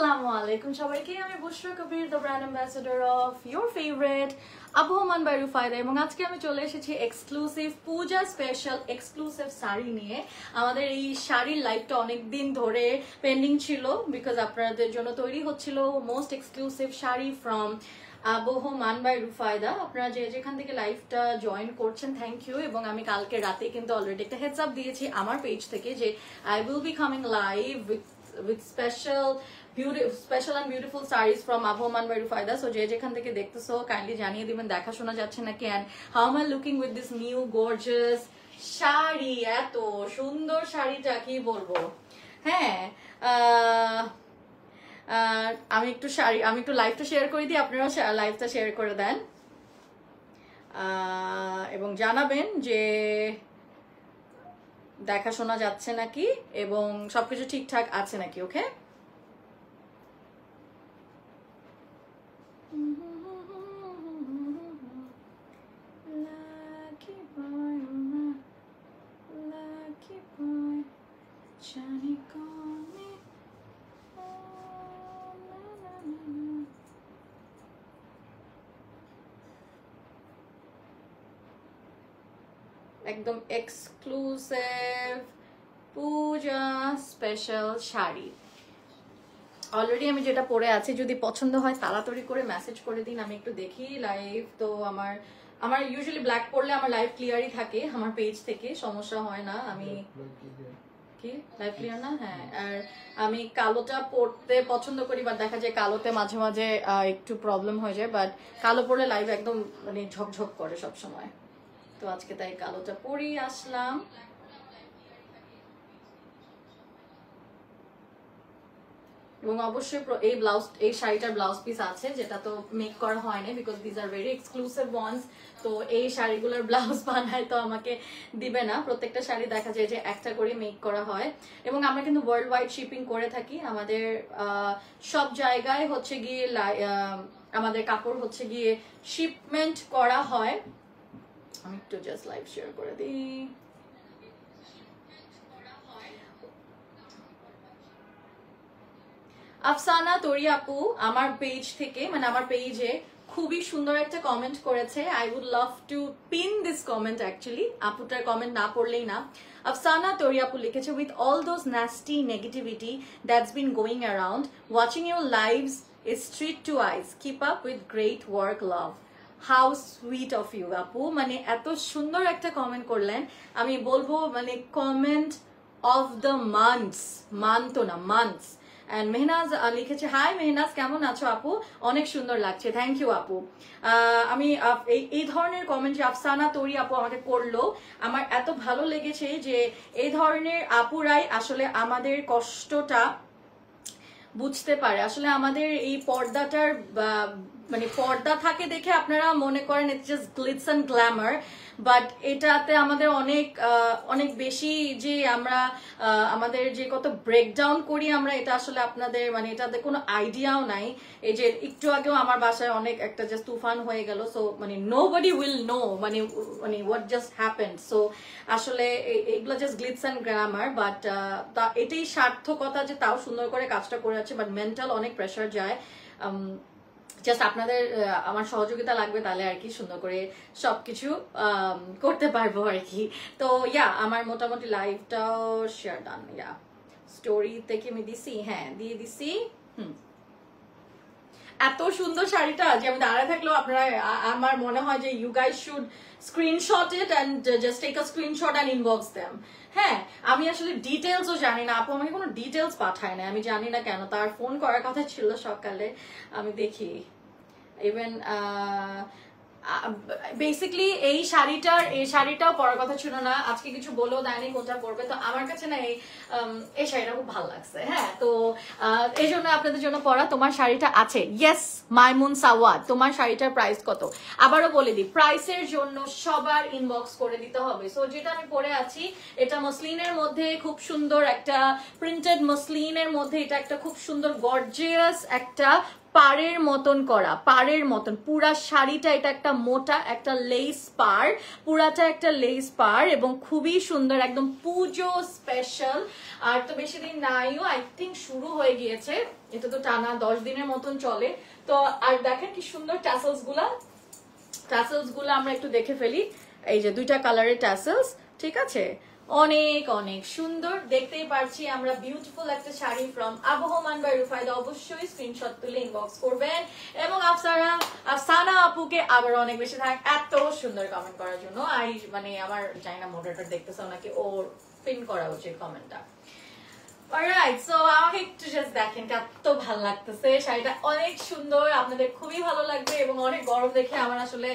আসসালামু আলাইকুম সবাইকে, আমি Bushra Kabir, the brand ambassador of your favourite Abahoman by Rufaida. এবং আজকে আমি চলে এসেছি exclusive Puja special exclusive sari নিয়ে। আমাদের এই শাড়ির লাইভটা অনেকদিন ধরে পেন্ডিং ছিল, বিকজ আপনাদের জন্য তৈরি হচ্ছিল most exclusive sari from Abahoman by Rufaida. আপনারা যে যেখান থেকে লাইভটা জয়েন করছেন, থ্যাংক ইউ। এবং আমি কালকে রাতে কিন্তু অলরেডি একটা হেডস আপ দিয়েছি আমার পেজ থেকে যে I will be coming live with special and beautiful sarees from Abu Human by Rufayda. So je jekhan theke dekhtecho kindly janiye diben dekha shona jacche naki, and how am I looking with this new gorgeous shari? eto sundor shari ta ki bolbo. আমি একটু লাইভটা share করে দিই, আপনারাও লাইভটা share করে দেন এবং জানাবেন যে দেখা শোনা যাচ্ছে নাকি এবং সবকিছু ঠিকঠাক আছে নাকি। ওকে, একদম exclusive Puja special sari. Already আমি যেটা পরে আছি, যদি পছন্দ হয় তাড়াতাড়ি করে মেসেজ করে দিন, আমি একটু দেখি লাইভ। তো আমার ইউজুয়ালি ব্ল্যাক পরলে আমার লাইভ ক্লিয়ারই থাকে, আমার পেজ থেকে সমস্যা হয় না। আমি কি লাইভ ক্লিয়ার না? হ্যাঁ, আর আমি কালোটা পরতে পছন্দ করি, বাট দেখা যায় কালোতে মাঝে মাঝে একটু প্রবলেম হয়ে যায়, বাট কালো পরলে লাইভ একদম মানে ঝকঝক করে সব সময়। তো আজকে তাই কালোটা পরেই আসলাম। এবং অবশ্যই এই শাড়িটার ব্লাউজ পিস আছে, যেটা তো মেক করা হয়নি because these are very exclusive ones. তো এই শাড়িগুলোর ব্লাউজ বানায় তো আমাকে দিবে না, প্রত্যেকটা শাড়ি দেখা যায় যে একটা করে মেক করা হয়। এবং আমরা কিন্তু ওয়ার্ল্ড ওয়াইড শিপিং করে থাকি, আমাদের সব জায়গায় হচ্ছে গিয়ে আমাদের কাপড় হচ্ছে গিয়ে শিপমেন্ট করা হয়। আমি একটু জাস্ট লাইভ শেয়ার করে দিই। আফসানা তরি আপু আমার পেজ থেকে, মানে আমার পেজে খুবই সুন্দর একটা কমেন্ট করেছে। I would love to pin this comment actually, আপুটার কমেন্ট না পড়লেই না। আফসানা তরি আপু লিখেছে, with all those nasty negativity that's been going around, watching your lives is treat to eyes, keep up with great work, love. How sweet of you আপু, মানে এত সুন্দর একটা কমেন্ট করলেন। আমি বলবো মানে কমেন্ট অফ দ্য মান্থ না মান্থস। এন্ড মেহনাজ লিখেছে, হাই মেহনাজ, কেমন আছো আপু? অনেক সুন্দর লাগছে, থ্যাংক ইউ আপু। আমি এই ধরনের কমেন্ট যে আফসানা তরি আপু আমাকে করলো, আমার এত ভালো লেগেছে যে এই ধরনের আপুরাই আসলে আমাদের কষ্টটা বুঝতে পারে। আসলে আমাদের এই পর্দাটার মানে পর্দা থাকে দেখে আপনারা মনে করেন it's just glitz and glamour, but এটাতে আমাদের অনেক বেশি যে আমরা আমাদের যে কত ব্রেকডাউন করি আমরা, এটা আসলে আপনাদের মানে এটাতে কোনো আইডিয়াও নাই। এই যে একটু আগেও আমার বাসায় অনেক একটা জাস্ট তুফান হয়ে গেল, সো মানে নোবডি উইল নো মানে হোয়াট জাস্ট হ্যাপেন্ড। সো আসলে এগুলো just glitz and glamour, but এটাই সার্থকতা যে তাও সুন্দর করে কাজটা করে আছে, বাট মেন্টাল অনেক প্রেশার যায়। জাস্ট আপনাদের আমার সহযোগিতা লাগবে, তাহলে আর কি সুন্দর করে সবকিছু করতে পারবো আর কি। তো ইয়া, আমার মোটামুটি লাইভটাও শেয়ার ডান। ইয়া, স্টোরিতে কি আমি দিছি? হ্যাঁ, দিয়ে দিছি। এত সুন্দর শাড়িটা যে আমি দাঁড়ায় থাকলেও আপনারা, আমার মনে হয় যে you guys should screenshot it and just take a screenshot and inbox them. হ্যাঁ, আমি আসলে ডিটেলসও জানি না, আপু আমাকে কোনো ডিটেলস পাঠায় না, আমি জানি না কেন। তার ফোন করার কথা ছিল সকালে, আমি দেখি ইভেন বেসিকলি এই শাড়িটাও পরার কথা ছিল না, আজকে কিছু বলেও দেয়নি কোনটা পরবে। তো আমার কাছে না এই শাড়িটা খুব ভালো লাগছে। হ্যাঁ, তো এই জন্য আপনাদের জন্য পরা। তোমার শাড়িটা আছে? ইয়েস মাইমুন সাওয়াদ, তোমার শাড়িটার প্রাইস কত? আবারও বলে দিই, প্রাইসের জন্য সবার ইনবক্স করে দিতে হবে। সো যেটা আমি পরে আছি, এটা মসলিনের মধ্যে খুব সুন্দর একটা প্রিন্টেড মসলিনের মধ্যে, এটা একটা খুব সুন্দর গর্জিয়াস একটা পাড়ের মতন করা, পাড়ের মতন পুরা শাড়িটা, এটা একটা মোটা একটা লেস পাড়, পুরাটা একটা লেস পাড় এবং খুবই সুন্দর, একদম পুজো স্পেশাল। আর তো বেশি দিন নাইও, আই থিঙ্ক শুরু হয়ে গিয়েছে, এটা তো টানা 10 দিনের মতন চলে। তো আর দেখেন কি সুন্দর ট্যাসেলস গুলা আমরা একটু দেখে ফেলি। এই যে 2টা কালারের ট্যাসেলস, ঠিক আছে, অনেক অনেক সুন্দর, দেখতেই পারছি আমরা। বিউটিফুল একটা শাড়ি ফ্রম আবহমান বাই রুফায়দা। অবশ্যই স্ক্রিনশট তুলে ইনবক্স করবেন এবং আফসানা আপুকে আবার অনেক বেশি থাক এত সুন্দর কমেন্ট করার জন্য। আর মানে আমার জানি না মডারেটর দেখতেছে নাকি, ওর পিন করা উচিত কমেন্টটা। অলরাইট, সো আমাকে একটু জাস্ট দেখেন, এত ভালো লাগতেছে, শাড়িটা অনেক সুন্দর, আপনাদের খুবই ভালো লাগবে। এবং অনেক গরম দেখে আমার আসলে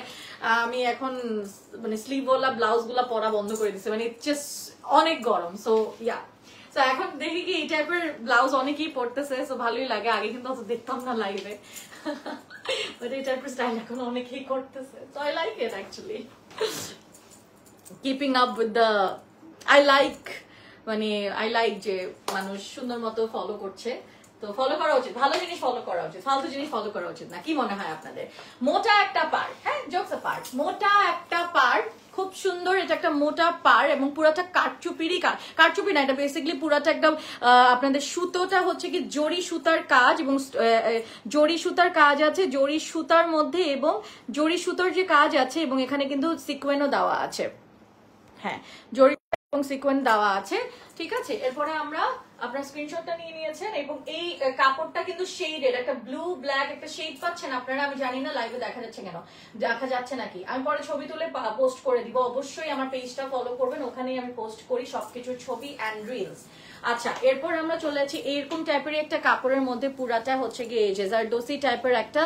আমি এখন মানে স্লিভওয়ালা ব্লাউজ গুলা পরা বন্ধ করে দিচ্ছি, মানে জাস্ট অনেক গরম। সো ইয়া, তো এখন দেখি কি এই টাইপের ব্লাউজ অনেকেই পরতেছে, সো ভালোই লাগে। আগে কিন্তু অত দেখতাম না লাইভে, বাট এই টাইপের স্টাইল এখন অনেকেই করতেছে, so I like it actually. Keeping up with the, মানে আই লাইক যে মানুষ সুন্দর মতো ফলো করছে, তো ফলো করা উচিত, ভালো জিনিস ফলো করা উচিত, ফালতু জিনিস ফলো করা উচিত না। কি মনে হয় আপনাদের? মোটা একটা পাড়, হ্যাঁ জোকস পাড়, মোটা একটা পাড়, খুব সুন্দর। এটা একটা মোটা পাড় এবং পুরাটা কারচুপিরই কারচুপি না, এটা বেসিক্যালি পুরাটা একদম আপনাদের সুতোটা হচ্ছে কি জরি সুতার কাজ, এবং জরি সুতার কাজ আছে জরি সুতার মধ্যে, এবং জরি সুতার যে কাজ আছে, এবং এখানে কিন্তু সিকোয়েনও দেওয়া আছে, হ্যাঁ জরি এবং সিকোয়েন্স দেওয়া আছে, ঠিক আছে। এরপরে আমরা আপনার স্ক্রিনশটটা নিয়ে নিয়েছেন এবং এই কাপড়টা কিন্তু শেডেড, একটা ব্লু ব্ল্যাক একটা শেড পাচ্ছেন আপনারা। আমি জানি না লাইভে দেখা যাচ্ছে কেন, দেখা যাচ্ছে নাকি, আমি পরে ছবি তুলে পোস্ট করে দিব। অবশ্যই আমার পেজটা ফলো করবেন, ওখানেই আমি পোস্ট করি সবকিছুর ছবি অ্যান্ড রিলস। আচ্ছা, এরপর আমরা চলে যাচ্ছি এরকম টাইপের একটা কাপড়ের মধ্যে, পুরাটা হচ্ছে গিয়ে এই যে জারদোসি টাইপের একটা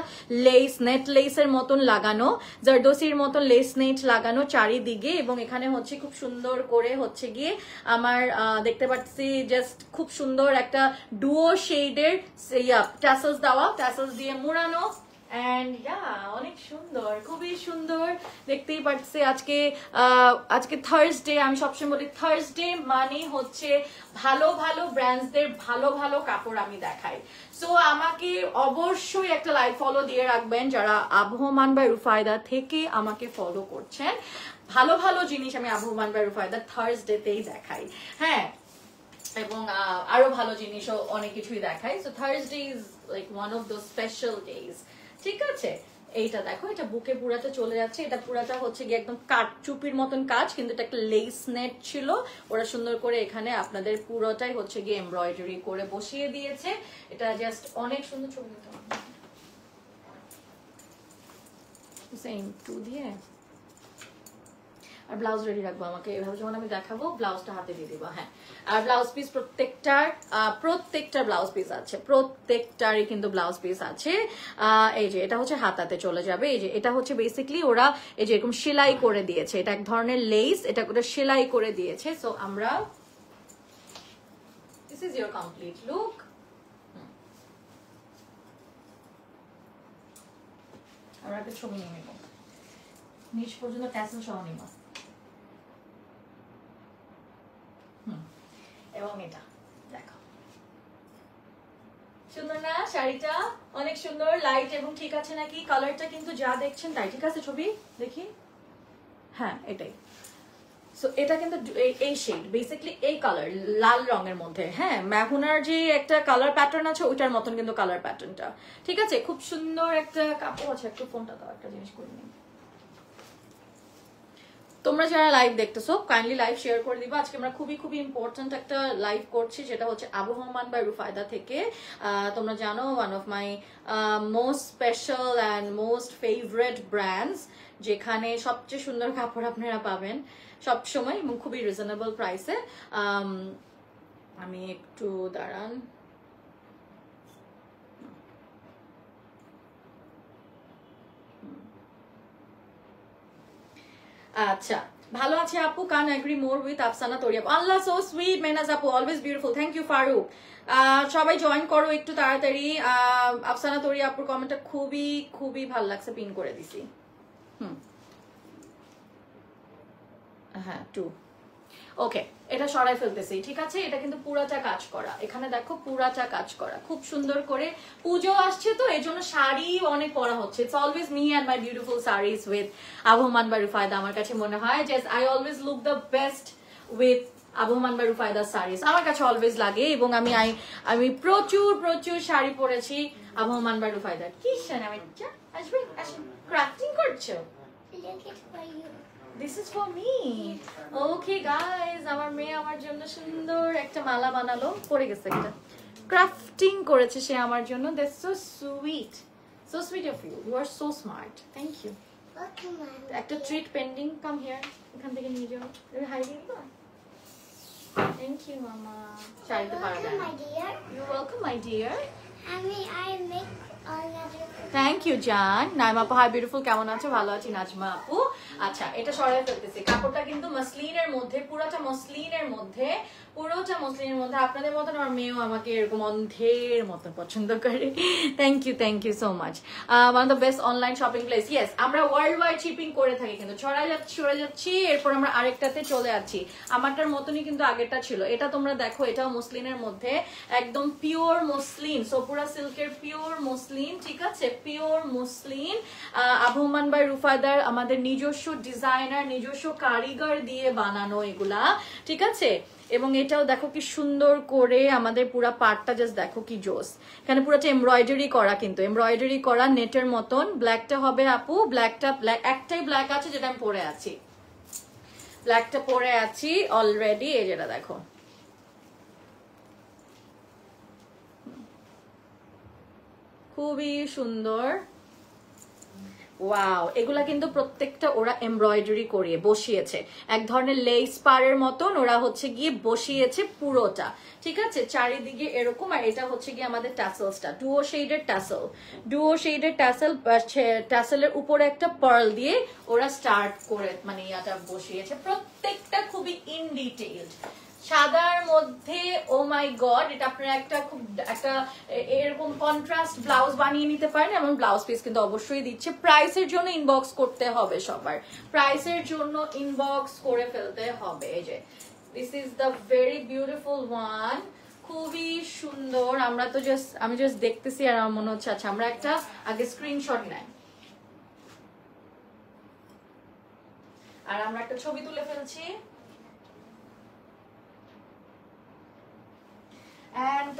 লেস, নেট লেসের মতন লাগানো, জারদোসির মতন লেস নেট লাগানো চারিদিকে, এবং এখানে হচ্ছে খুব সুন্দর করে হচ্ছে গিয়ে আমার দেখতে পাচ্ছি জাস্ট খুব সুন্দর একটা ডুও শেডের ট্যাসেলস দেওয়া, ট্যাসেলস দিয়ে মুড়ানো, এন্ড ইয়া অনেক সুন্দর, খুবই সুন্দর দেখতেই পাচ্ছি। আজকে থার্সডে, আমি সবসময় বলি থার্সডে মানে হচ্ছে ভালো ভালো ব্র্যান্ডসদের ভালো ভালো কাপড় আমি দেখাই। সো আমাকে অবশ্যই একটা লাইক ফলো দিয়ে রাখবেন যারা আবহমান বাই রুফায়দা থেকে আমাকে ফলো করছেন। ভালো ভালো জিনিস আমি আবহমান বাই রুফায়দা থার্সডেতেই দেখাই, হ্যাঁ, এবং আরো ভালো জিনিসও অনেক কিছুই দেখাই। So Thursday is like one of those special days, ঠিক আছে। এইটা দেখো, এটা বুকে পুরাটা চলে যাচ্ছে, এটা পুরাটা হচ্ছে গিয়ে একদম কাঠচুপির মতন কাজ, কিন্তু এটা একটা লেস নেট ছিল, ওরা সুন্দর করে এখানে আপনাদের পুরোটাই হচ্ছে গিয়ে এমব্রয়ডারি করে বসিয়ে দিয়েছে। এটা জাস্ট অনেক সুন্দর। ছবি নিতে সেম টু দিয়ে আর ব্লাউজ রেডি রাখবো, আমাকে এভাবে যখন আমি দেখাবো ব্লাউজটা হাতে দিয়ে দিবো, হ্যাঁ। আর ব্লাউজ পিস প্রত্যেকটার ব্লাউজ পিস আছে, প্রত্যেকটারই কিন্তু ব্লাউজ পিস আছে। এই যে এটা হচ্ছে হাতাতে চলে যাবে, এই যে এটা হচ্ছে বেসিক্যালি ওরা এই যে এরকম সেলাই করে দিয়েছে, এটা এক ধরনের লেস, এটা করে সেলাই করে দিয়েছে। সো আমরা, this is your complete look. আমরা একটা ছবি নিয়ে নেব, নিচ পর্যন্ত ট্যাসেল সহ নিব, এবং এটা দেখো সুন্দর না শাড়িটা? অনেক সুন্দর, লাইট এবং ঠিক আছে নাকি? কালারটা কিন্তু যা দেখছেন তাই ঠিক আছে, ছবি দেখি, হ্যাঁ এটাই। সো এটা কিন্তু এই শেড, বেসিক্যালি এই কালার লাল রঙের মধ্যে, হ্যাঁ মেহুনার যে একটা কালার প্যাটার্ন আছে ওইটার মতন কিন্তু কালার প্যাটার্নটা, ঠিক আছে। খুব সুন্দর একটা কাপড় আছে। একটু ফোনটা দাও, একটা জিনিস করে নিই। তোমরা যারা লাইভ দেখতেছো কাইন্ডলি লাইভ শেয়ার করে দিবা। আজকে আমরা খুবই খুবই ইম্পর্টেন্ট একটা লাইভ করছি, যেটা হচ্ছে আবহমান বাই রুফায়দা থেকে। তোমরা জানো one of my most special and most favourite brands, যেখানে সবচেয়ে সুন্দর কাপড় আপনারা পাবেন সবসময় এবং খুবই রিজনেবল প্রাইসে। আমি একটু দাঁড়ান, আচ্ছা ভালো আছে আপু, can agree more with Afsana Toria. আল্লাহ সো সুইট মেনাজ আপু, always beautiful, thank you Faruk. সবাই জয়েন করো একটু তাড়াতাড়ি। আফসানা তোরিয়া আপুর কমেন্টটা খুবই খুবই ভালো লাগছে, পিন করে দিছি। হ্যাঁ 2 ওকে, এটা সরাই ফেলতেছি, ঠিক আছে? এটা কিন্তু পুরাটা কাজ করা, এখানে দেখো পুরাটা কাজ করা, খুব সুন্দর করে। পুজো আসছে তো এই জন্য শাড়ি অনেক পরা হচ্ছে। It's always me and my beautiful saris with Abahoman by Rufaida. আমার কাছে মনে হয় যে I always look the best with Abahoman by Rufaida saris, আমার কাছে অলওয়েজ লাগে। এবং আমি প্রচুর প্রচুর শাড়ি পরেছি আবহমান বা রুফায়দা। কি শানামিচ্চা আসবে, আসেন। ক্রাফটিং করছো? This is for me. Okay guys, আমার মেয়ে আমার জন্য সুন্দর একটা মালা বানালো, পরে গেছে একটা। ক্রাফটিং করেছে সে আমার জন্য। That's so sweet. So sweet of you. You are so smart. Thank you. একটা ট্রিট পেন্ডিং, কাম হিয়ার। এখান থেকে নিয়ে যাও। তুমি হাই দিবা? Thank you mama. চাইতে পারবে না। You're welcome my dear. I make thank you জান। নাইমা আপু হাই বিউটিফুল, কেমন আছো? ভালো আছি নাজমা আপু। আচ্ছা, এটা সরাই ফেলতেছি। কাপড়টা কিন্তু মসলিনের মধ্যে, পুরোটা মসলিনের মধ্যে, পুরোটা মসলিনের মধ্যে। আপনাদের মতন আমার মেয়েও আমাকে এরকম অন্ধের মতন পছন্দ করে। Thank you so much. One of the best online shopping place. Yes, আমরা ওয়ার্ল্ড ওয়াইড শিপিং করে থাকি, কিন্তু সরে যাচ্ছি, এরপর আমরা আরেকটাতে চলে যাচ্ছি। আমারটার মতনই কিন্তু আগেরটা ছিল। এটা তোমরা দেখো, এটাও মসলিনের মধ্যে, একদম পিওর মসলিন, সোপুরা সিল্কের পিওর মসলিন, ঠিক আছে? পিওর মসলিন, আবহমান বাই রুফায়দার আমাদের নিজস্ব ডিজাইনার, নিজস্ব কারিগর দিয়ে বানানো এগুলা, ঠিক আছে? এবং এটাও দেখো কি সুন্দর করে আমাদের পুরা পার্টটা, জাস্ট দেখো কি জোস। এখানে পুরোটা এমব্রয়ডারি করা, কিন্তু এমব্রয়ডারি করা নেটের মতন। ব্ল্যাকটা হবে আপু, ব্ল্যাকটা একটাই ব্ল্যাক আছে যেটা আমি পরে আছি, ব্ল্যাকটা পরে আছি অলরেডি। এই যেটা দেখো, খুবই সুন্দর। ওয়াও, এগুলা কিন্তু প্রত্যেকটা ওরা এমব্রয়ডারি করিয়ে বসিয়েছে, এক ধরনের লেস পারের মতন ওরা হচ্ছে গিয়ে বসিয়েছে পুরোটা, ঠিক আছে? চারিদিকে এরকম। আর এটা হচ্ছে গিয়ে আমাদের ট্যাসেলসটা, ডুও শেডের ট্যাসেল, ট্যাসেলের উপরে একটা পার্ল দিয়ে ওরা স্টার্ট করে মানে ইয়াটা বসিয়েছে। প্রত্যেকটা খুবই ইন ডিটেইলড, সাদার মধ্যে। ও মাই গড, এটা আপনারা একটা এরকম কন্ট্রাস্ট ব্লাউজ বানিয়ে নিতে পারেন, এবং ব্লাউজ পিস কিন্তু অবশ্যই দিচ্ছে। প্রাইসের জন্য ইনবক্স করতে হবে সবার, প্রাইসের জন্য ইনবক্স করে ফেলতে হবে। এই যে this is the very beautiful one, খুবই সুন্দর। আমি জাস্ট দেখতেছি আর আমার মনে হচ্ছে আচ্ছা আমরা একটা আগে স্ক্রিনশট নেই, আর আমরা একটা ছবি তুলে ফেলছি।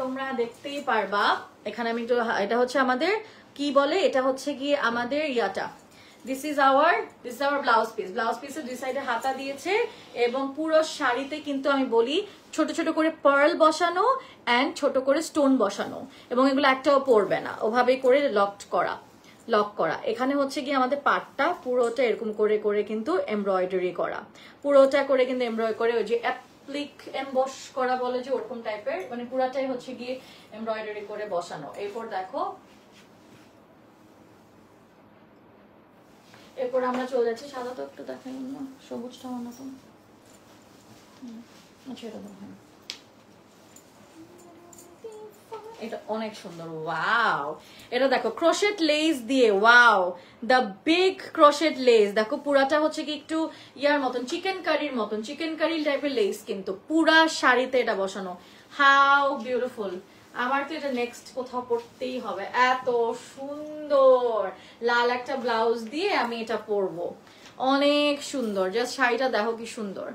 তোমরা দেখতেই পারবা এখানে আমি একটু, এটা হচ্ছে আমাদের কি বলে, এটা হচ্ছে গিয়ে আমাদের ইয়াটা, দিস ইজ আওয়ার ব্লাউজ পিসের দুই সাইডে হাতা দিয়েছে, এবং পুরো শাড়িতে কিন্তু আমি বলি ছোট ছোট করে পার্ল বসানো এন্ড ছোট করে স্টোন বসানো, এবং এগুলো একটাও পড়বে না, ওভাবে করে লক করা। এখানে হচ্ছে গিয়ে আমাদের পাটটা পুরোটা এরকম করে করে কিন্তু এমব্রয়ডারি করা, পুরোটা করে কিন্তু এমব্রয়ডারি করে, ওই যে এমবস করা বলে যে ওরকম টাইপের, মানে পুরাটাই হচ্ছে গিয়ে এমব্রয়ডারি করে বসানো। এরপর দেখো, এরপর আমরা চলে যাচ্ছি, সাদা তো একটু দেখাই না, সবুজটা অন্যতম। আচ্ছা, এটা দেখো, এটা অনেক সুন্দর। ওয়াও, এটা দেখো ক্রোশেট লেস দিয়ে, wow the big crochet less, দেখো পুরাটা হচ্ছে কি একটু ইয়ার মতন, চিকেন কারি টাইপের লেস, কিন্তু পুরা শাড়িতে এটা বসানো। How beautiful. আমার তো এটা নেক্সট কোথাও পরতেই হবে, এত সুন্দর। লাল একটা ব্লাউজ দিয়ে আমি এটা পরবো, অনেক সুন্দর। জাস্ট শাড়িটা দেখো কি সুন্দর,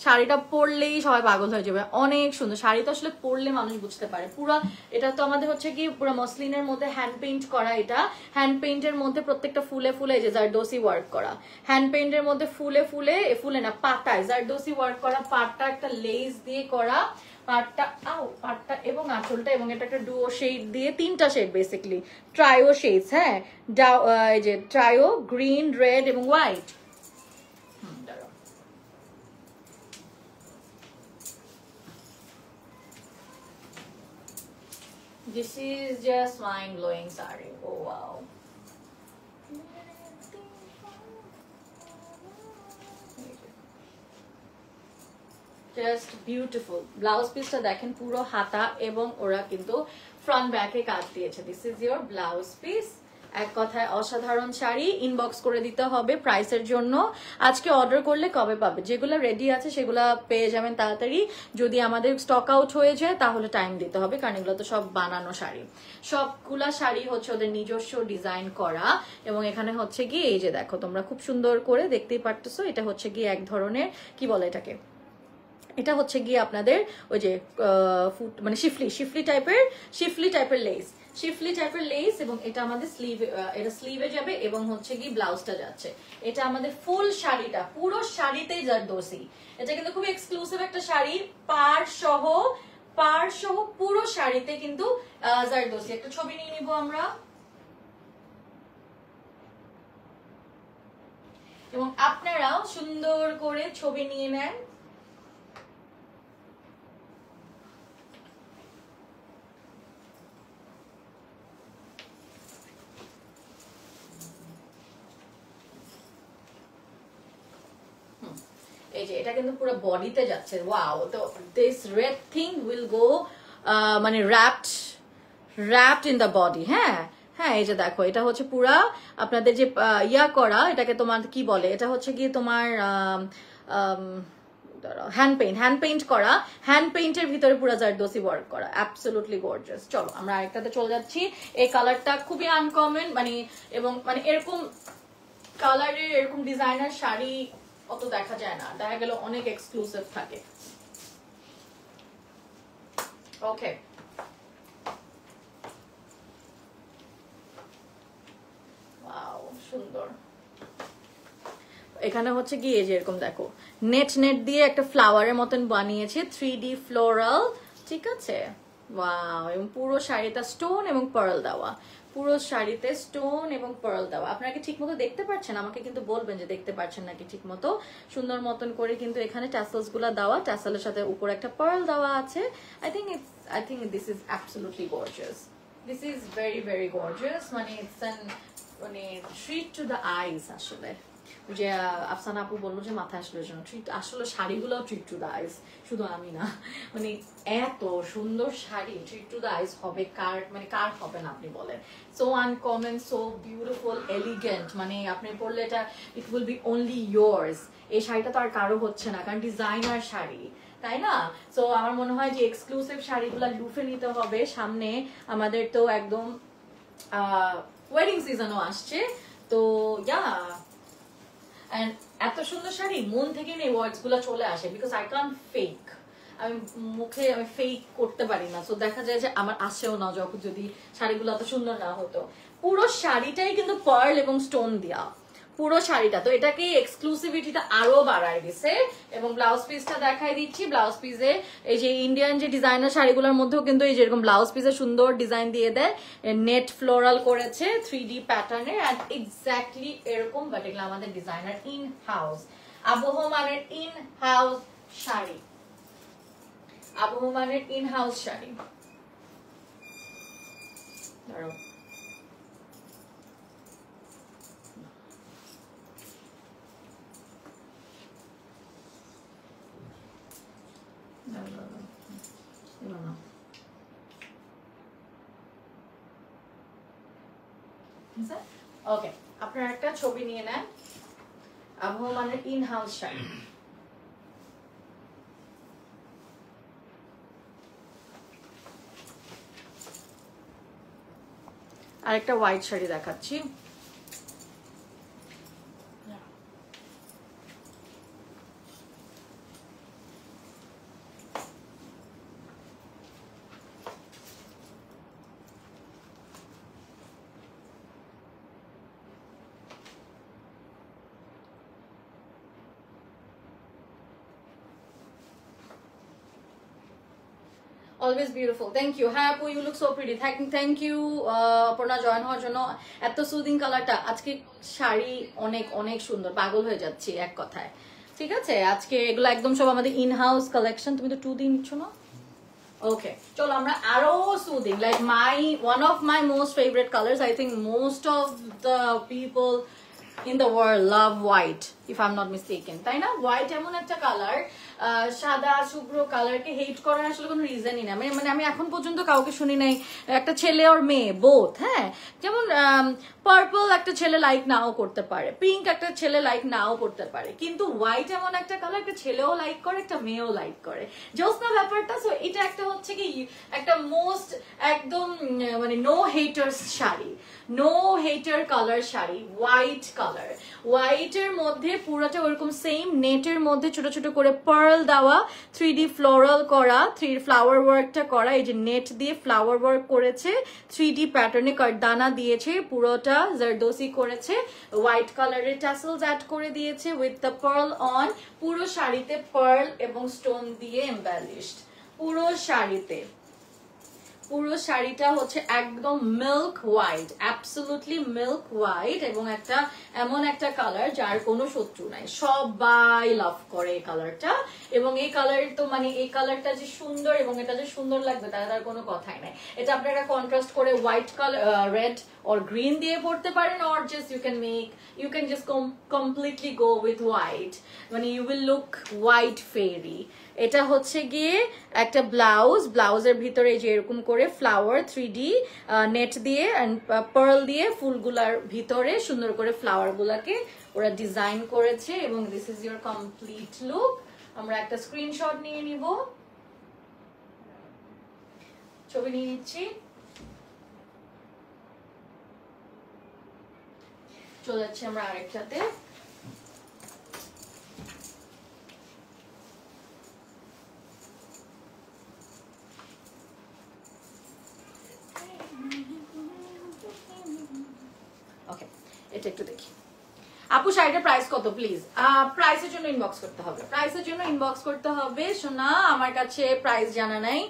শাড়িটা পরলেই সবাই পাগল হয়ে যাবে, অনেক সুন্দর। শাড়ি তো আসলে পরলে মানুষ বুঝতে পারে। পুরো এটা তো আমাদের হচ্ছে কি পুরো মসলিনের মধ্যে হ্যান্ড পেইন্ট করা, এটা হ্যান্ড পেইন্টের মধ্যে প্রত্যেকটা ফুলে ফুলে যে জারদোসি ওয়ার্ক করা, হ্যান্ড পেইন্টের মধ্যে ফুলে না পাতায় জারদোসি ওয়ার্ক করা, পাটটা একটা লেস দিয়ে করা, পাটটা এবং আঁচলটা, এবং এটা একটা ডুও শেড দিয়ে, তিনটা শেড বেসিক্যালি, ট্রায়ো শেডস। হ্যাঁ, এই যে ট্রায়ো, গ্রিন, রেড এবং white. This is just mind-blowing saree. Oh wow. Just beautiful. Blouse piece টা দেখেন, পুরো হাতা এবং ওরা কিন্তু ফ্রন্ট ব্যাকে কাজ দিয়েছে। This is your blouse piece এক কথায় অসাধারণ শাড়ি। ইনবক্স করে দিতে হবে প্রাইসের জন্য। আজকে অর্ডার করলে কবে পাবে? যেগুলো রেডি আছে সেগুলো পেয়ে যাবেন তাড়াতাড়ি। যদি আমাদের স্টক আউট হয়ে যায় তাহলে টাইম দিতে হবে, কারণ এগুলো তো সব বানানো শাড়ি। সবগুলা শাড়ি হচ্ছে ওদের নিজস্ব ডিজাইন করা, এবং এখানে হচ্ছে গিয়ে এই যে দেখো তোমরা খুব সুন্দর করে দেখতেই পারতেছো, এটা হচ্ছে গিয়ে এক ধরনের কি বলে এটাকে, এটা হচ্ছে গিয়ে আপনাদের ওই যে মানে শিফলি টাইপের লেস, এবং এটা আমাদের এটা স্লিভে যাবে, এবং হচ্ছে কি ব্লাউজটা যাচ্ছে। এটা আমাদের ফুল শাড়িটা, পুরো শাড়িতেই জারদোসি। এটা কিন্তু খুব এক্সক্লুসিভ একটা শাড়ি, পার সহ পুরো শাড়িতে কিন্তু জারদোসি। একটা ছবি নিয়ে নিব আমরা, এবং আপনারাও সুন্দর করে ছবি নিয়ে নেন। এই যে এটা কিন্তু পুরো বডিতে যাচ্ছে। ওয়াও, তো this red thing will go মানে wrapped in the body। হ্যাঁ হ্যাঁ, এই যে দেখো এটা হচ্ছে পুরা আপনাদের যে ইয়া করা, এটাকে তোমার কি বলে, এটা হচ্ছে গিয়ে তোমার হ্যান্ড পেইন্ট করা, হ্যান্ড পেইন্টের ভিতরে পুরো জারদোসি ওয়ার্ক করা, অ্যাবসলিউটলি গর্জিয়াস। চলো আমরা আরেকটাতে চলে যাচ্ছি। এই কালারটা খুবই আনকমন, মানে এবং মানে এরকম কালারের এরকম ডিজাইনার শাড়ি অত দেখা যায় না, দেখা গেল অনেক এক্সক্লুসিভ থাকে। ওকে, ওয়াও সুন্দর। এখানে হচ্ছে কি এই যে এরকম দেখো নেট দিয়ে একটা ফ্লাওয়ারের মতন বানিয়েছে, 3D ফ্লোরাল, ঠিক আছে। ওয়াও, এবং পুরো শাড়িটা স্টোন এবং পার্ল দেওয়া, পুরো শাড়িতে স্টোন এবং পার্ল দেওয়া। আপনারা কি ঠিক মতো দেখতে পাচ্ছেন? আমাকে কিন্তু বলবেন যে দেখতে পাচ্ছেন নাকি ঠিক মতো। সুন্দর মতন করে কিন্তু এখানে ট্যাসেলস গুলা দেওয়া, ট্যাসেলের সাথে উপরে একটা পার্ল দেওয়া আছে। I think this is absolutely gorgeous, this is very very gorgeous. মানে ইটস অ্যান মানে ট্রিট টু দ্য আইস। আসলে যে আফসানা আপু বললো যে মাথায় আসলে জন্য ট্রিট, আসলে শাড়িগুলো ট্রিট টু দ্য আইস, শুধু আমি না। মানে এত সুন্দর শাড়ি ট্রিট টু দ্য আইস হবে কার, মানে কার হবে না আপনি বলেন। So uncommon, so beautiful, elegant, মানে আপনি পরলে এটা it will be only yours. এই শাড়িটা তো আর কারো হচ্ছে না, কারণ ডিজাইনার শাড়ি, তাই না? সো আমার মনে হয় যে এক্সক্লুসিভ শাড়িগুলো লুফে নিতে হবে। সামনে আমাদের তো একদম ওয়েডিং সিজনও আসছে, তো ইয়া, এন্ড এত সুন্দর শাড়ি মন থেকে এই ওয়ার্ডস গুলো চলে আসে, বিকজ আই ক্যান ফেক, আমি মুখে আমি ফেক করতে পারি না। সো দেখা যায় যে আমার আসেও না যখন যদি শাড়িগুলো এত সুন্দর না হতো। পুরো শাড়িটাই কিন্তু পার্ল এবং স্টোন দেওয়া, পুরো শাড়িটা। তো এটাকে এক্সক্লুসিভিটিটা আরো বাড়ায় দিছে। এবং ব্লাউজ পিসটা দেখাই দিচ্ছি। ব্লাউজ পিসে এই যে ইন্ডিয়ান যে ডিজাইনার শাড়িগুলোর মধ্যেও কিন্তু এই যেরকম ব্লাউজ পিসে সুন্দর ডিজাইন দিয়ে দেয়, নেট ফ্লোরাল করেছে 3D প্যাটার্নের, এন্ড এক্স্যাক্টলি এরকম, বাট এগুলো আমাদের ডিজাইনার ইন হাউস। আবহমানের ইন হাউস শাড়ি, আবহমানের ইন হাউস শাড়ি। ধরো ওকে, আপনার একটা ছবি নিয়ে নেন। আবহমানের ইন হাউস শাড়ি। আরেকটা হোয়াইট শাড়ি দেখাচ্ছি। Always beautiful, thank you. হ্যাঁ আপু, you look so pretty, thank you Aparna join হওয়ার জন্য। এত সুদিং কালারটা, আজকে শাড়ি অনেক অনেক সুন্দর, পাগল হয়ে যাচ্ছি এক কথায়। ঠিক আছে, আজকে এগুলো একদম সব আমাদের ইন হাউস কালেকশন। তুমি তো 2 দিন নিচ্ছ না? ওকে, চলো আমরা আরো soothing, like one of my most favourite colours. I think most of the people in the world love white, if I'm not mistaken, তাই না? হোয়াইট এমন একটা কালার সাদা শুভ্র কালারকে হেট করার আসলে কোনো রিজনই না। মানে আমি এখন পর্যন্ত কাউকে শুনি নাই একটা ছেলে আর মেয়ে বোথ, হ্যাঁ, যেমন পার্পল একটা ছেলে লাইক নাও করতে পারে, পিঙ্ক একটা ছেলে লাইক নাও করতে পারে, কিন্তু হোয়াইট এমন একটা কালার একটা ছেলেও লাইক করে একটা মেয়েও লাইক করে, জোসনা ব্যাপারটা। সো এটা একটা হচ্ছে কি একটা মোস্ট একদম মানে no haters sari, no hater colour sari, white colour, হোয়াইটের মধ্যে পুরোটা ওরকম সেম নেটের মধ্যে ছোট ছোট করে পার্ল দেওয়া, 3D ফ্লোরাল করা, 3 ফ্লাওয়ার ওয়ার্কটা করা, এই যে নেট দিয়ে ফ্লাওয়ার ওয়ার্ক করেছে, 3D প্যাটার্নে কারদানা দিয়েছে, পুরোটা জারদোসি করেছে, হোয়াইট কালারের টাসেলস অ্যাড করে দিয়েছে উইথ দ্য পার্ল অন, পুরো শাড়িতে পার্ল এবং স্টোন দিয়ে এমব্যালিশড, পুরো শাড়িতে। পুরো শাড়িটা হচ্ছে একদম milk white, absolutely milk white, এবং একটা এমন একটা কালার যার কোনো শত্রু নাই, সবাই লাভ করে এই কালারটা। এবং এই কালার তো মানে এই কালারটা যে সুন্দর এবং এটা যে সুন্দর লাগবে তার কোনো কথাই নাই। এটা আপনারা কন্ট্রাস্ট করে white colour, red or green দিয়ে পড়তে পারেন, or just you can just completely go with white, মানে you will look white fairy। এটা হচ্ছে গিয়ে একটা ব্লাউজের ভিতরে যে এরকম করে ফ্লাওয়ার 3D নেট দিয়ে এন্ড পার্ল দিয়ে ফুলগুলার ভিতরে সুন্দর করে ফ্লাওয়ার গুলাকে ওরা ডিজাইন করেছে, এবং this is your complete look. আমরা একটা স্ক্রিনশট নিয়ে নিব, ছবি নিয়ে নিচ্ছি, চলে যাচ্ছি আমরা আরেকটাতে। ওকে, এটা একটু দেখি। আপু শাড়িটার প্রাইস কত প্লিজ? প্রাইসের জন্য ইনবক্স করতে হবে, প্রাইসের জন্য ইনবক্স করতে হবে সোনা, আমার কাছে প্রাইস জানা নাই,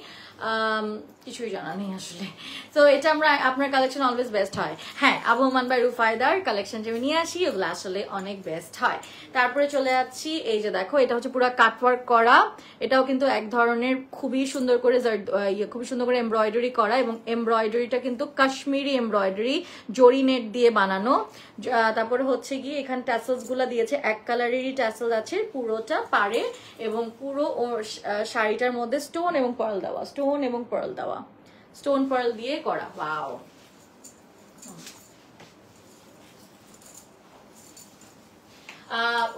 কিছুই জানা নেই আসলে। তো এটা আমরা আপনার কালেকশন অলওয়েজ বেস্ট হয়। হ্যাঁ, আবহমান বাই রুফায়দার কালেকশন যে আমি নিয়ে আসি ওগুলো আসলে অনেক বেস্ট হয়। তারপরে চলে যাচ্ছি, এই যে দেখো এটা হচ্ছে পুরো কাটওয়ার্ক করা, এটাও কিন্তু এক ধরনের খুবই সুন্দর করে খুবই সুন্দর করে এমব্রয়ডারি করা, এবং এমব্রয়ডারিটা কিন্তু কাশ্মীরি এমব্রয়ডারি জরি নেট দিয়ে বানানো। তারপরে হচ্ছে গিয়ে এখানে ট্যাসেলস গুলা দিয়েছে, এক কালারেরই ট্যাসেল আছে পুরোটা পারে, এবং পুরো শাড়িটার মধ্যে স্টোন এবং পার্ল দেওয়া, স্টোন এবং পার্ল দেওয়া, স্টোন পার্ল দিয়ে করা। ওয়াও,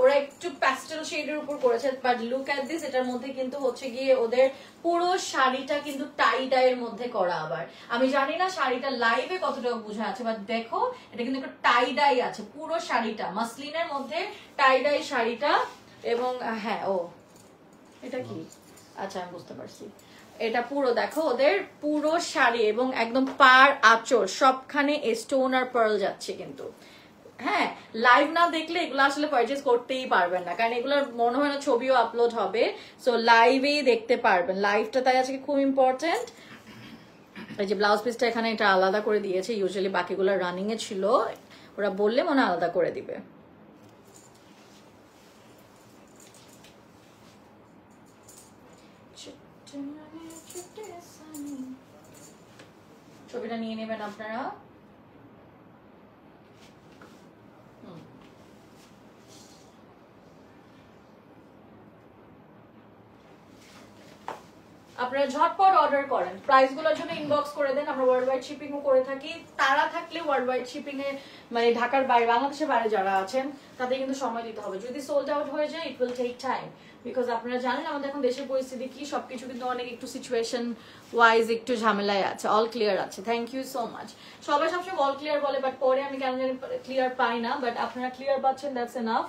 ওরা একটু প্যাস্টেল শেডের উপর করেছে, বাট লুক এট দিস, এটার মধ্যে কিন্তু হচ্ছে গিয়ে ওদের পুরো শাড়িটা কিন্তু টাই ডাইয়ের মধ্যে করা। আবার আমি জানি না শাড়িটা লাইভে কতটা বোঝা আছে, বাট দেখো এটা কিন্তু একটা টাই ডাই আছে পুরো শাড়িটা, মাসলিনের মধ্যে টাই ডাই শাড়িটা। এবং হ্যাঁ, ও এটা কি, আচ্ছা আমি বুঝতে পারছি, এটা পুরো দেখো ওদের পুরো শাড়ি এবং একদম পার আঁচল সবখানে স্টোন আর পার্ল যাচ্ছে কিন্তু। হ্যাঁ, লাইভ না দেখলে এগুলো আসলে পারচেজ করতেই পারবেন না, কারণ এগুলোর মনে হয় না ছবিও আপলোড হবে, সো লাইভেই দেখতে পারবেন। লাইভটা তাই আজকে খুব ইম্পর্টেন্ট। এই যে ব্লাউজ পিসটা এখানে এটা আলাদা করে দিয়েছে, ইউজুয়ালি বাকিগুলো রানিং এ ছিল, ওরা বললে মনে আলাদা করে দিবে। ছবিটা নিয়ে নেবেন আপনারা। আপনারা ঝটপট অর্ডার করেন, প্রাইস গুলোর জন্য ইনবক্স করে দেন, আমরা ওয়ার্ল্ড ওয়াইড শিপিং ও করে থাকি। তারা থাকলে ওয়ার্ল্ড ওয়াইড শিপিং এ মানে ঢাকার বাইরে, বাংলাদেশের বাইরে যারা আছেন তাদের কিন্তু সময় দিতে হবে, যদি সোল্ড আউট হয়ে যায় it will take time, because আপনারা জানেন আমাদের এখন দেশের পরিস্থিতি কি, সবকিছু কিন্তু অনেক একটু সিচুয়েশন ওয়াইজ একটু ঝামেলায় আছে। অল ক্লিয়ার আছে, থ্যাংক ইউ সো মাচ। সবাই সবসময় অল ক্লিয়ার বলে, বাট পরে আমি কেন জানি ক্লিয়ার পাই না, বাট আপনারা ক্লিয়ার পাচ্ছেন, দ্যাটস এনাফ।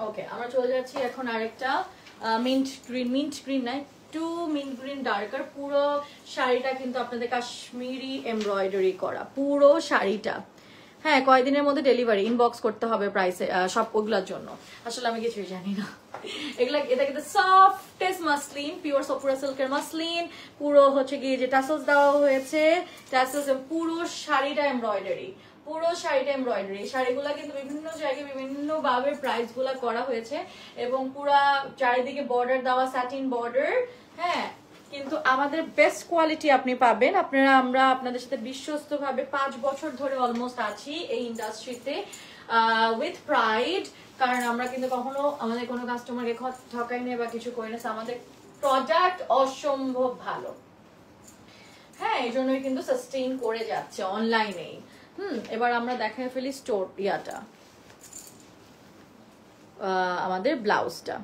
ওকে, আমরা চলে যাচ্ছি এখন আরেকটা মিন্ট গ্রিন নাই, একটু মিন্ট গ্রিন ডার্কার। পুরো শাড়িটা কিন্তু আপনাদের কাশ্মীরি এমব্রয়ডারি করা পুরো শাড়িটা। হ্যাঁ, কয়দিনের মধ্যে ডেলিভারি, ইনবক্স করতে হবে প্রাইসে সব ওগুলোর জন্য, আসলে আমি কিছুই জানি না এগুলা। এটা কিন্তু সফটেস্ট মাসলিন, পিওর সপুরা সিল্কের মাসলিন, পুরো হচ্ছে গিয়ে যে টাসেলস দেওয়া হয়েছে, টাসেলস পুরো শাড়িটা এমব্রয়ডারি, পুরো শাড়িটা এমব্রয়ডারি। শাড়িগুলা কিন্তু বিভিন্ন জায়গায় বিভিন্ন ভাবে প্রাইস গুলা করা হয়েছে, এবং পুরা চারিদিকে বর্ডার দেওয়া, স্যাটিন বর্ডার। হ্যাঁ, কিন্তু আমাদের বেস্ট কোয়ালিটি আপনি পাবেন। আমরা আপনাদের সাথে বিশ্বস্ত ভাবে 5 বছর ধরে অলমোস্ট আছি এই ইন্ডাস্ট্রিতে। উইথ প্রাইড, কারণ আমরা কিন্তু কখনো আমাদের কোনো কাস্টমারকে ঠকাই নেই বা কিছু করি না, আমাদের প্রোডাক্ট অসম্ভব ভালো। হ্যাঁ, এই জন্যই কিন্তু সাস্টেইন করে যাচ্ছে অনলাইনেই। এবার আমরা দেখাই ফেলি স্টোর ইয়াটা, আমাদের ব্লাউজটা।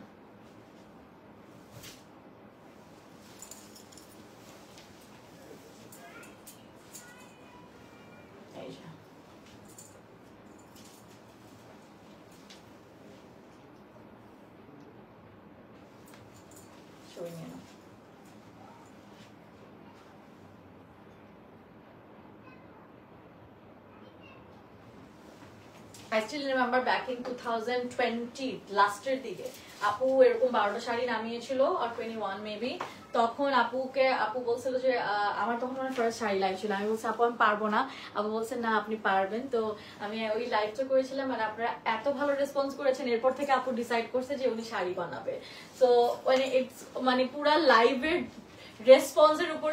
Actually remember back in 2020 লাস্টের দিকে আপু এরকম 12টা শাড়ি নামিয়েছিল, আর 21 মেবি। তখন আপু বলছিল যে আমার তখন আমার ফার্স্ট শাড়ি লাইভ ছিল, আমি বলছি আপু আমি পারবো না, আপু বলছে না আপনি পারবেন। তো আমি ওই লাইভটা করেছিলাম, মানে আপনারা এত ভালো রেসপন্স করেছেন, এরপর থেকে আপু ডিসাইড করছে যে উনি শাড়ি বানাবে। সো মানে পুরা লাইভের রেসপন্সের উপর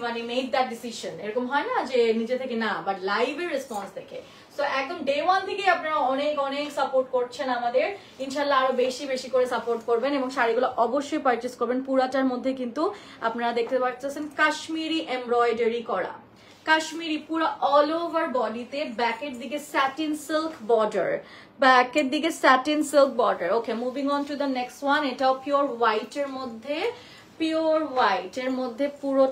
মানে মেক দ্যাট ডিসিশন। এরকম হয় না যে নিজে থেকে না, বাট লাইভের রেসপন্স দেখে। সো একদম ডে 1 থেকে আপনারা অনেক অনেক সাপোর্ট করছেন আমাদের, ইনশাল্লাহ আরো বেশি বেশি করে সাপোর্ট করবেন এবং শাড়িগুলো অবশ্যই পারচেস করবেন। পুরাটার মধ্যে কিন্তু আপনারা দেখতে পাচ্ছেন কাশ্মীরি এমব্রয়ডারি করা, কাশ্মীরি পুরো অল ওভার বডিতে, ব্যাকের দিকে স্যাটিন সিল্ক বর্ডার, ব্যাকের দিকে satin silk border. Okay, moving on to the next one. এটাও পিওর হোয়াইট এর মধ্যে, পিওর হোয়াইট এর মধ্যে পুরো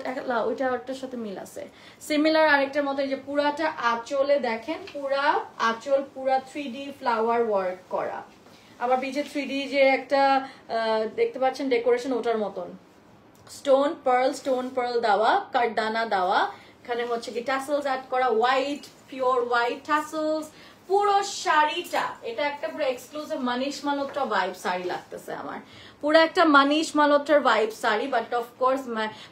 ওইটা ওটার সাথে মিল আছে, সিমিলার আরেকটার মতো। যে পুরাটা আঁচলে দেখেন, পুরা আঁচল পুরা 3D ফ্লাওয়ার ওয়ার্ক করা, আবার পিছে 3D যে একটা দেখতে পাচ্ছেন ডেকোরেশন, ওটার মতন স্টোন পার্ল দেওয়া, কারদানা দেওয়া, এখানে হচ্ছে কি টাসেলস অ্যাড করা, হোয়াইট পিওর হোয়াইট টাসেলস। পুরো শাড়িটা এটা একটা পুরো এক্সক্লুসিভ মানিশ মালহোত্রা ভাইব শাড়ি লাগতেছে আমার, পুরো একটা মানিশ মালহোত্রার vibe sari, but of course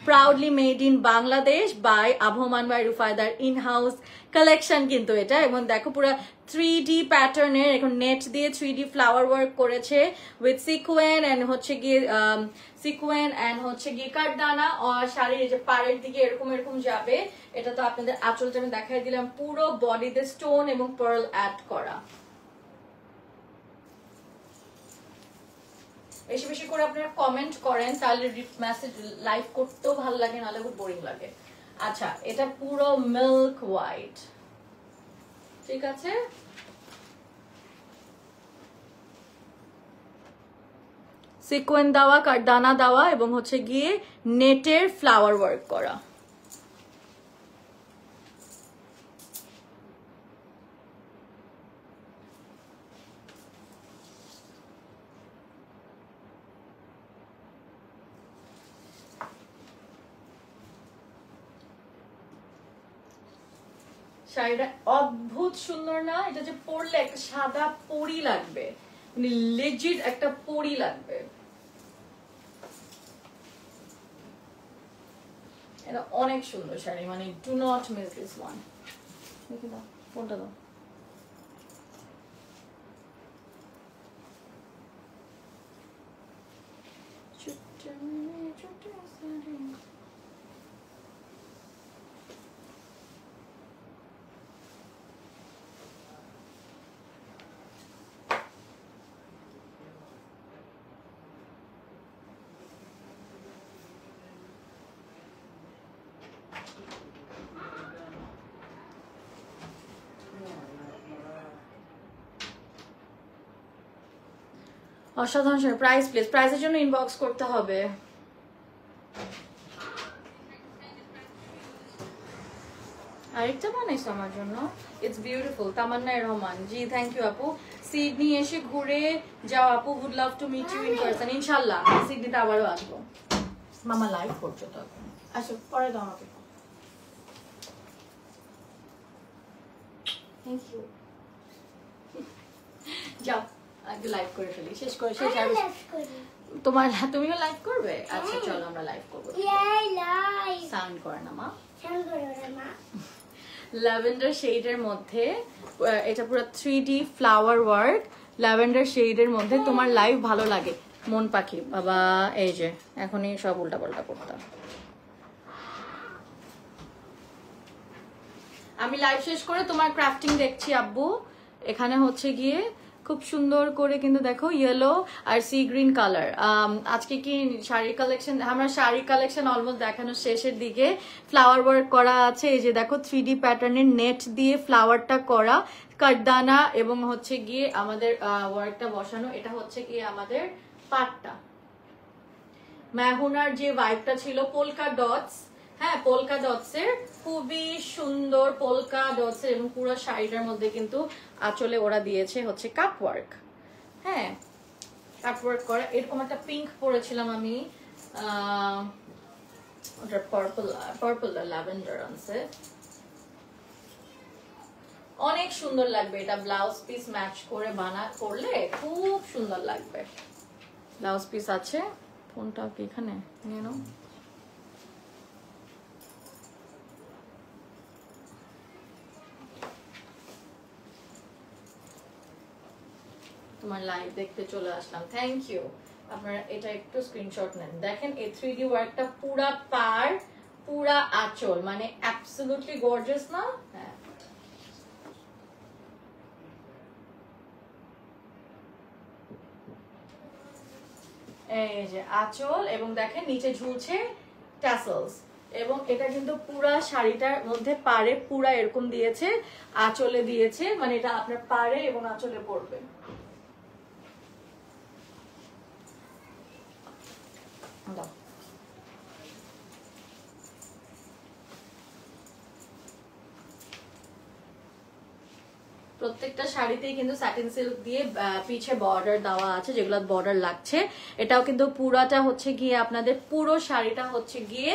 proudly made in Bangladesh by Abahoman by রুফায়দার ইন হাউস কালেকশন কিন্তু এটা। এবং দেখো পুরো 3D প্যাটার্নের, এখন নেট দিয়ে 3D ফ্লাওয়ার ওয়ার্ক করেছে উইথ সিকোয়েন এন্ড হচ্ছে গিয়ে কাঠদানা। আর শাড়ির যে পাড়ের দিকে এরকম এরকম যাবে, এটা তো আপনাদের আঁচলটা আমি দেখাই দিলাম, পুরো বডিতে স্টোন এবং পার্ল অ্যাড করা। বেশি বেশি করে আপনারা কমেন্ট করেন, তাহলে মেসেজ লাইভ করতেও ভালো লাগে, নাহলে খুব বোরিং লাগে। আচ্ছা, এটা পুরো মিল্ক হোয়াইট, ঠিক আছে। সিকোয়েন দেওয়া, কাঠদানা দেওয়া এবং হচ্ছে গিয়ে নেটের ফ্লাওয়ার ওয়ার্ক করা। শাড়িটা অদ্ভুত সুন্দর না? এটা যে পরলে একটা সাদা পরি লাগবে, মানে লেজিট একটা পরি লাগবে। এটা অনেক সুন্দর শাড়ি, মানে do not miss this one. দেখি দাও, কোনটা দাও। অসাধারণ শাড়ি। প্রাইস প্লিজ, প্রাইসের জন্য ইনবক্স করতে হবে। আরেকটা বানাইছো আমার জন্য, ইটস বিউটিফুল। তামান্না রহমান, জি থ্যাংক ইউ আপু। সিডনি এসে ঘুরে যাও আপু, would love to meet you in person. ইনশাআল্লাহ সিডনিতে আবারও আসবো। মামা লাইভ করছো তো, আসো পরে দাও আমাকে। Thank you. যাও আগে লাইভ করে ফেলি, শেষ করে শেষ। আর তোমার তুমিও লাইভ করবে? আচ্ছা চলো আমরা লাইভ করবো। সাউন্ড করে না মা, ল্যাভেন্ডার শেডের মধ্যে, এটা পুরো 3D ফ্লাওয়ার ওয়ার্ক, ল্যাভেন্ডার শেডের মধ্যে। তোমার লাইভ ভালো লাগে মন পাখি বাবা? এই যে এখনই সব উল্টা পাল্টা করতাম। আমি লাইভ শেষ করে তোমার ক্রাফটিং দেখছি আব্বু। এখানে হচ্ছে গিয়ে খুব সুন্দর করে কিন্তু দেখো ইয়েলো আর সি গ্রিন কালার। আজকে কি শাড়ি কালেকশন, আমরা শাড়ি কালেকশন অলমোস্ট দেখানোর শেষের দিকে। ফ্লাওয়ার ওয়ার্ক করা আছে, এই যে দেখো 3D প্যাটার্নের নেট দিয়ে ফ্লাওয়ারটা করা, কাঠদানা এবং হচ্ছে গিয়ে আমাদের ওয়ার্কটা বসানো। এটা হচ্ছে গিয়ে আমাদের পাটটা, মেহুনার যে ভাইবটা ছিল পোলকা ডটস, হ্যাঁ পোলকা ডটস এর খুবই সুন্দর পোলকা ডটস এর, এবং পুরো শাড়িটার মধ্যে কিন্তু আঁচলে ওরা দিয়েছে হচ্ছে কাপ ওয়ার্ক। হ্যাঁ কাপ ওয়ার্ক করা। এরকম একটা পিঙ্ক পরেছিলাম আমি, ওটা পার্পল ল্যাভেন্ডার আনছে, অনেক সুন্দর লাগবে এটা। ব্লাউজ পিস ম্যাচ করে করলে খুব সুন্দর লাগবে। ব্লাউজ পিস আছে, ফোনটা কি এখানে নিয়ে নাও। তোমার লাইভ দেখতে চলে আসলাম, থ্যাংক ইউ। আপনারা এটা একটু স্ক্রিনশট নেন। দেখেন এই 3D ওয়ার্কটা পুরা পার, পুরা আঁচল, মানে অ্যাবসলিউটলি গর্জিয়াস না? হ্যাঁ এই যে আঁচল, এবং দেখেন নিচে ঝুলছে ট্যাসেলস, এবং এটা কিন্তু পুরা শাড়িটার মধ্যে পারে পুরা এরকম দিয়েছে, আঁচলে দিয়েছে, মানে এটা আপনার পারে এবং আঁচলে পড়বে। প্রত্যেকটা শাড়িতেই কিন্তু স্যাটিন সিল্ক দিয়ে পিছে বর্ডার দেওয়া আছে, যেগুলো বর্ডার লাগছে। এটাও কিন্তু পুরাটা হচ্ছে গিয়ে আপনাদের পুরো শাড়িটা হচ্ছে গিয়ে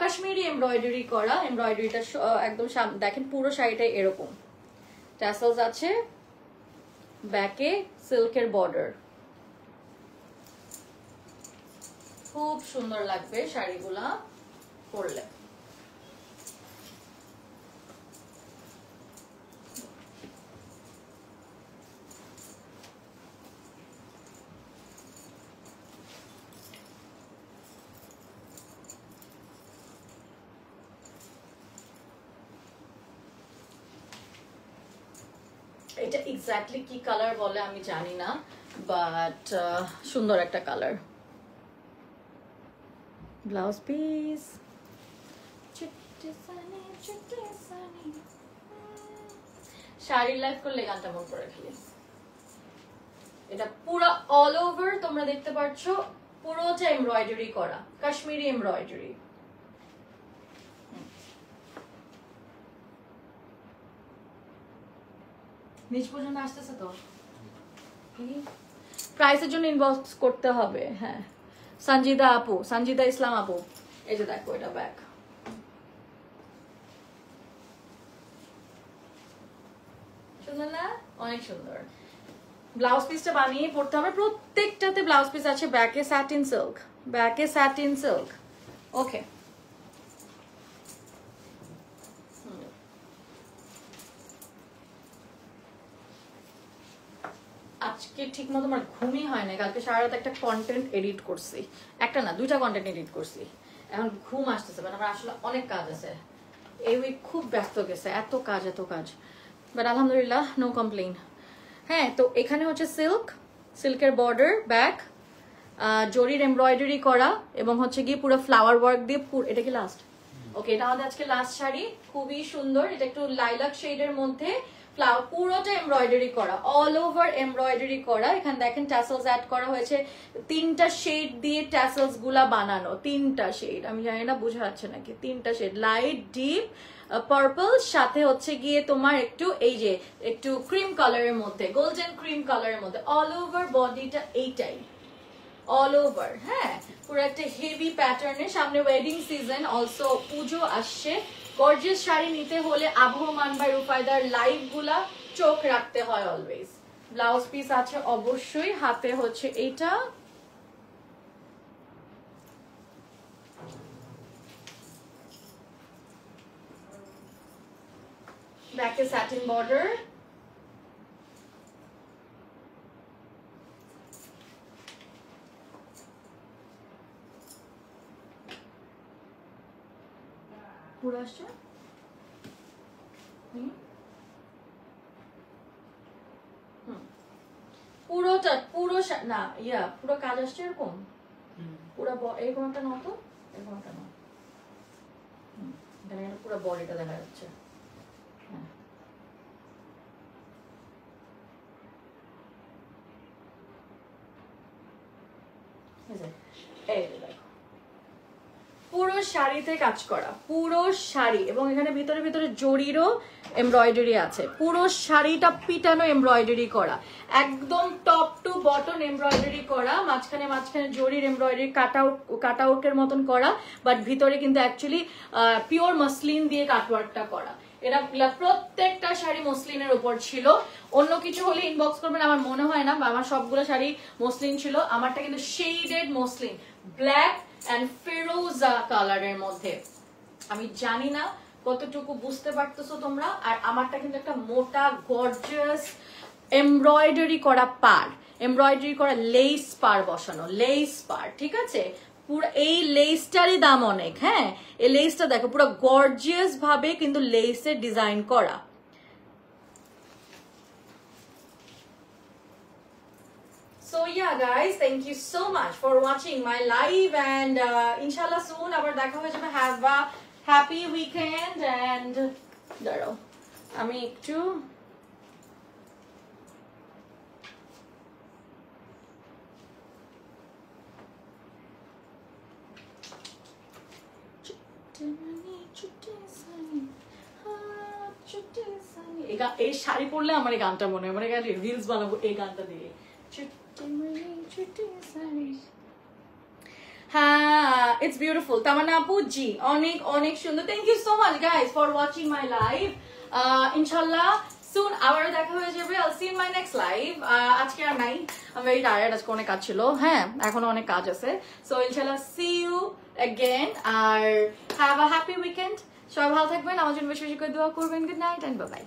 কাশ্মীরি এমব্রয়ডারি করা। এমব্রয়ডারিটা একদম দেখেন পুরো শাড়িটা এরকম ট্যাসেলস আছে, ব্যাকে সিল্কের বর্ডার, খুব সুন্দর লাগবে শাড়িগুলা পরলে। এটা এক্স্যাক্টলি কি কালার বলে আমি জানি না, বাট সুন্দর একটা colour. Blouse piece sari live করলে গানটা মন করে খেলি। এটা পুরো অল ওভার তোমরা দেখতে পাচ্ছ, পুরোটা এমব্রয়ডারি করা, কাশ্মীরি এমব্রয়ডারি। নিচ পর্যন্ত আসতেছে তো, প্রাইসের জন্য ইনবক্স করতে হবে। হ্যাঁ সঞ্জিদা আপু, সঞ্জিদা ইসলাম আপু, এই যে দেখো এটা ব্যাগ, সুন্দর না? অনেক সুন্দর। ব্লাউজ পিসটা বানিয়ে পড়তে হবে, প্রত্যেকটাতে ব্লাউজ পিস আছে। ব্যাকে স্যাটিন সিল্ক, ব্যাকে স্যাটিন সিল্ক। ওকে আজকে ঠিক মতো আমার ঘুমই হয় না, কালকে সারা রাত একটা কন্টেন্ট এডিট করছি, একটা না দুইটা কন্টেন্ট এডিট করছি, এখন ঘুম আসতেছে, মানে আমার আসলে অনেক কাজ আছে। এই উইক খুব ব্যস্ত গেছে, এত কাজ এত কাজ, বাট আলহামদুলিল্লাহ নো কমপ্লেইন। হ্যাঁ তো এখানে হচ্ছে সিল্কের বর্ডার, ব্যাক জরির এমব্রয়ডারি করা, এবং হচ্ছে গিয়ে পুরো ফ্লাওয়ার ওয়ার্ক দিয়ে। এটা কি লাস্ট? ওকে এটা আমাদের আজকে লাস্ট শাড়ি, খুবই সুন্দর। এটা একটু লাইলাক শেডের মধ্যে ফ্লাওয়ার, পুরোটা এমব্রয়ডারি করা, অল ওভার এমব্রয়ডারি করা। এখানে দেখেন ট্যাসেলস অ্যাড করা হয়েছে, 3টা শেড দিয়ে ট্যাসেলস গুলা বানানো, 3টা শেড, আমি জানি না বোঝা যাচ্ছে নাকি, 3টা শেড, লাইট ডিপ পার্পল, সাথে হচ্ছে গিয়ে তোমার একটু এই যে একটু ক্রিম কালারের মধ্যে, গোল্ডেন ক্রিম কালারের মধ্যে। অল ওভার বডিটা এইটাই, অল ওভার। হ্যাঁ পুরো একটা হেভি প্যাটার্নের, সামনে ওয়েডিং সিজন, অলসো পুজো আসছে। গর্জিয়াস শাড়ি নিতে হলে আবহমান বা রুফায়দার লাইভ গুলা চোখ রাখতে হয় অলওয়েজ। ব্লাউজ পিস আছে অবশ্যই, হাতে হচ্ছে এইটা, ব্যাকে স্যাটিন বর্ডার, পুরো আসছে। না ইয়া পুরো কাজ আসছে এরকম, পুরো এরকম একটা নতো, এরকম একটা নতো, এখানে পুরো বডিটা দেখা যাচ্ছে। হ্যাঁ এই দেখো পুরো শাড়িতে কাজ করা, পুরো শাড়ি, এবং এখানে ভিতরে ভিতরে জরিরও এমব্রয়ডারি আছে। পুরো শাড়িটা পিটানো এমব্রয়ডারি করা, একদম টপ টু বটম এমব্রয়ডারি করা, মাঝখানে মাঝখানে জরির এমব্রয়ডারি কাট আউটের মতন করা, বাট ভিতরে কিন্তু অ্যাকচুয়ালি পিওর মসলিন দিয়ে কাটওয়ার্কটা করা। এটা প্রত্যেকটা শাড়ি মসলিনের উপর ছিল। অন্য কিছু হলে ইনবক্স করবেন, আমার মনে হয় না, বা আমার সবগুলো শাড়ি মসলিন ছিল। আমারটা কিন্তু শেডেড মসলিন, ব্ল্যাক এন্ড ফিরোজা কালারের মধ্যে। আমি জানি না কতটুকু বুঝতে পারতেছো তোমরা। আর আমারটা কিন্তু একটা মোটা গর্জিয়াস এমব্রয়ডারি করা পার, এমব্রয়ডারি করা লেস পার বসানো, লেস পার, ঠিক আছে। পুরো এই লেসটারই দাম অনেক। হ্যাঁ এই লেসটা দেখো পুরো গর্জিয়াস ভাবে কিন্তু লেসের ডিজাইন করা। So yeah guys, thank you so much for watching my live, and inshallah soon আবার দেখা হয়ে যাবে। Have a happy weekend, and দাঁড়াও আমি একটু এই শাড়ি পরলে আমার এই গানটা মনে হয়, মানে রিলস বানাবো এই গানটা দিয়ে। হ্যাঁ ইটস বিউটিফুল। তামান্না আপু জি অনেক অনেক সুন্দর। Thank you so much guys for watching my live. ইনশাল্লাহ সুন আবারও দেখা হয়ে যাবে। I'll see in my next live. আজকে আর নাই, আমি ভেরি টায়ার্ড, আজকে অনেক কাজ ছিল। হ্যাঁ এখনো অনেক কাজ আছে। সো ইনশাল্লাহ সি ইউ অ্যাগেন, আর হ্যাভ আ হ্যাপি উইকেন্ড। সবাই ভালো থাকবেন, আমার জন্য বেশি বেশি করে দোয়া করবেন। Good night and bye by.